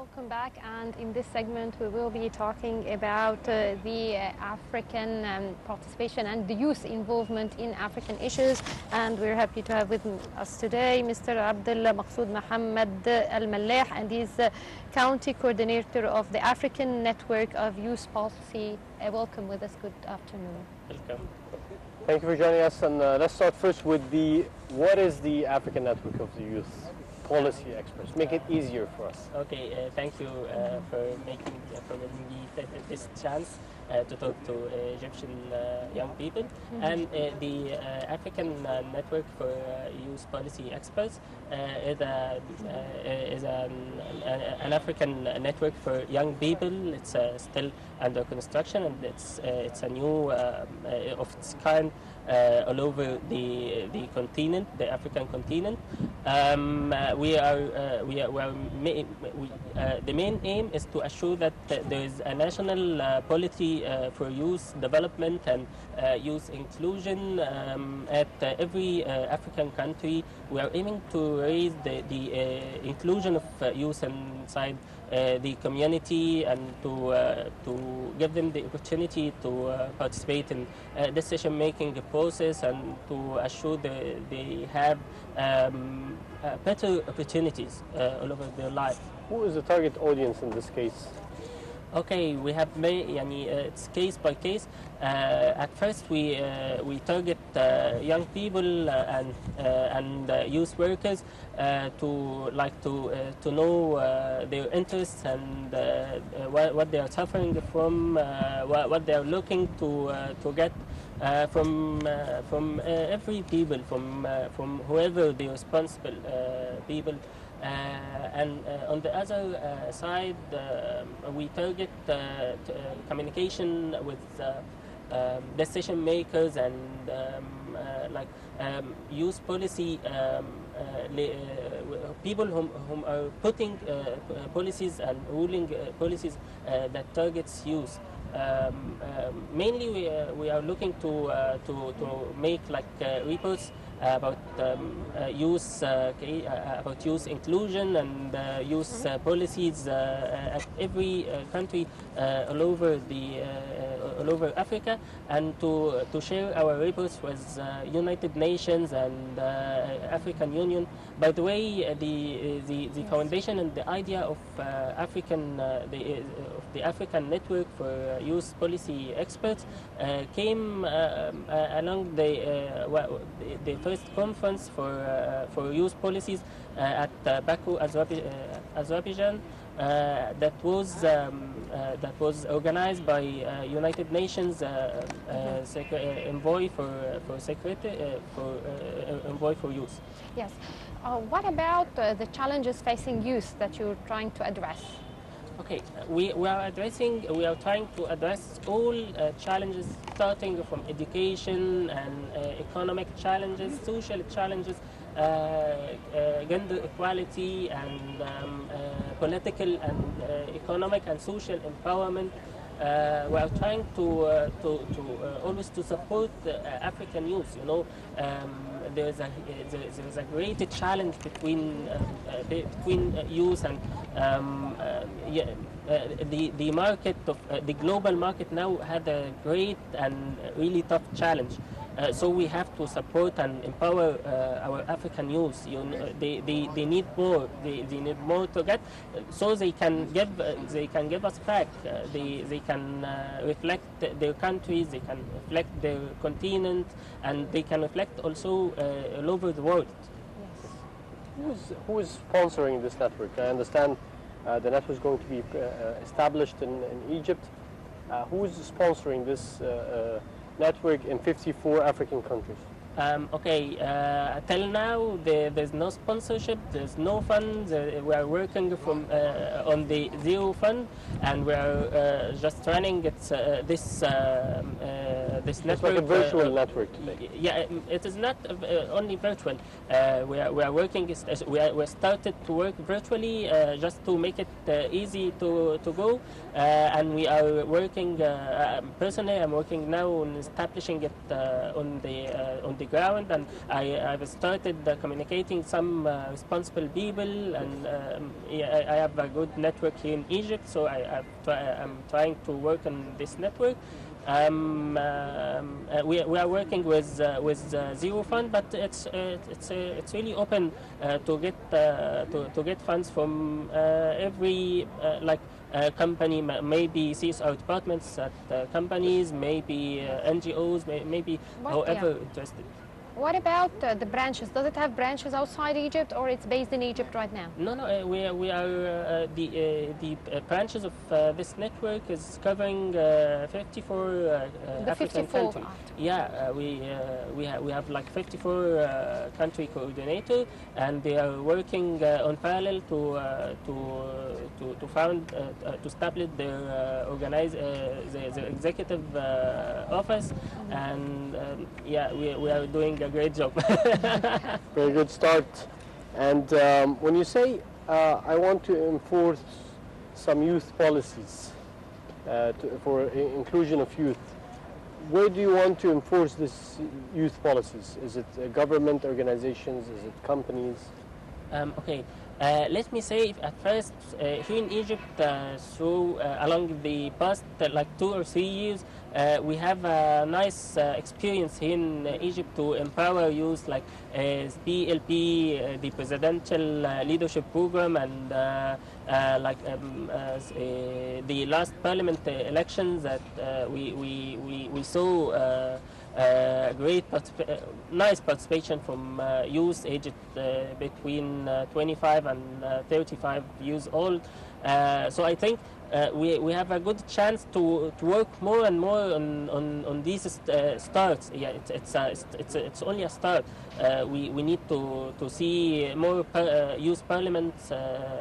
Welcome back, and in this segment we will be talking about the African participation and the youth involvement in African issues, and we're happy to have with us today Mr. Abdel Mohamed Malah, and he's County Coordinator of the African Network of Youth Policy. Welcome with us. Good afternoon. Welcome. Thank you for joining us, and let's start first with what is the African Network of the Youth Policy Experts? Make it easier for us. Okay, thank you for giving me this chance to talk to Egyptian young people. And the African Network for Youth Policy Experts is an African network for young people. It's still under construction, and it's a new of its kind all over the continent, the African continent. The main aim is to assure that there is a national policy for youth development and youth inclusion at every African country. We are aiming to raise the inclusion of youth inside the community, and to give them the opportunity to participate in decision-making process, and to assure they have better opportunities all over their life. Who is the target audience in this case? Okay, we have it's case by case. At first, we target young people and youth workers to know their interests and what they are suffering from, what they are looking to get from every people, from whoever the responsible people. And on the other side, we target communication with decision makers and youth policy people whom are putting policies and ruling policies that targets youth. Mainly, we are looking to make reports about youth inclusion and youth policies at every country all over Africa, and to share our reports with United Nations and African Union. By the way, the foundation and the idea of the African Network for Youth Policy Experts came along the first conference for youth policies at Baku, Azerbaijan. That was organized by United Nations envoy envoy for youth. Yes. What about the challenges facing youth that you're trying to address? Okay, we are trying to address all challenges, starting from education and economic challenges, social challenges, gender equality, and political and economic and social empowerment. We are trying to always to support African youth. There's a great challenge between youth and the market of the global market now had a great and really tough challenge. So we have to support and empower our African youth. They need more. They need more to get, so they can give us back. They can reflect their countries. They can reflect their continent, and they can reflect also all over the world. Yes. Who is sponsoring this network? I understand the network is going to be established in Egypt. Who is sponsoring this network in 54 African countries? Okay, till now there's no sponsorship, there's no funds. We are working on the zero fund, and we are just running this this It's network. like a virtual network today. Yeah, it is not only virtual. We are working. We started to work virtually just to make it easy to go, and we are working. Personally, I'm working now on establishing it on the ground, and I've started communicating some responsible people, and I have a good network here in Egypt, so I'm trying to work on this network. We are working with zero fund, but it's really open to get funds from every company, maybe CSR departments at companies, maybe NGOs, maybe however interested. What about the branches? Does it have branches outside Egypt, or it's based in Egypt right now? No, we are the branches of this network is covering 54 African countries. Yeah, we have like 54 country coordinator, and they are working on parallel to found to establish their their executive office, and yeah, we are doing a great job. Very good start. And when you say I want to enforce some youth policies for inclusion of youth, where do you want to enforce this youth policies? Is it government organizations? Is it companies? Okay. Let me say, at first, here in Egypt, along the past 2 or 3 years, we have a nice experience here in Egypt to empower youth, like PLP, the Presidential Leadership Program, and the last parliament elections that we saw. Nice participation from youth aged between 25 and 35 years old. So I think we have a good chance to work more and more on these starts. Yeah, it's only a start. We need to see more youth parliament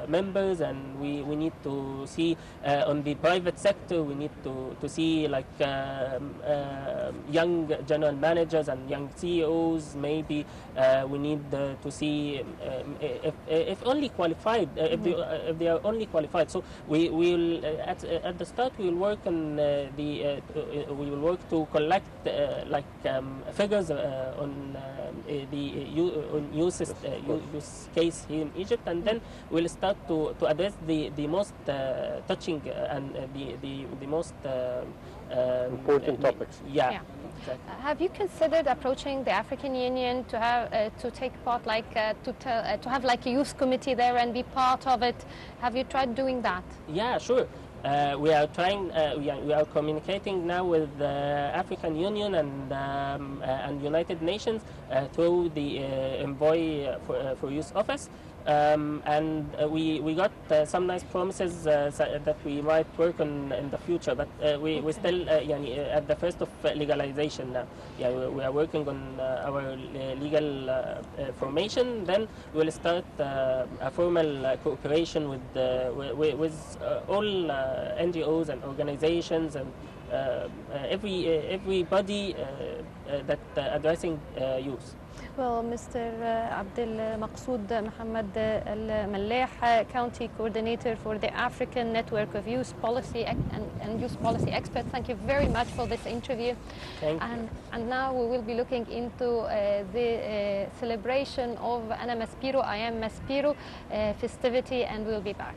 members, and we need to see on the private sector. We need to see young general managers and young CEOs. Maybe we need to see if only qualified. If they are only qualified. So we will at the start we will work on we will work to collect figures on youth case here in Egypt, and then we'll start to address the most touching and the most important topics. Yeah. Exactly. Have you considered approaching the African Union to have to take part, to have a youth committee there and be part of it? Have you tried doing that? Yeah, sure. We are trying. We are communicating now with the African Union and United Nations through the envoy for youth office. And we got some nice promises that we might work on in the future, but we still at the first of legalization now. Yeah, we are working on our legal formation. Then we'll start a formal cooperation with all NGOs and organizations and everybody that addressing youth. Well, Mr. Abdel Maksoud Mohamed Malah, County Coordinator for the African Network of Youth Policy and Youth Policy Experts, thank you very much for this interview. Thank you. And now we will be looking into the celebration of Ana Maspiro, I Am Maspiro festivity, and we'll be back.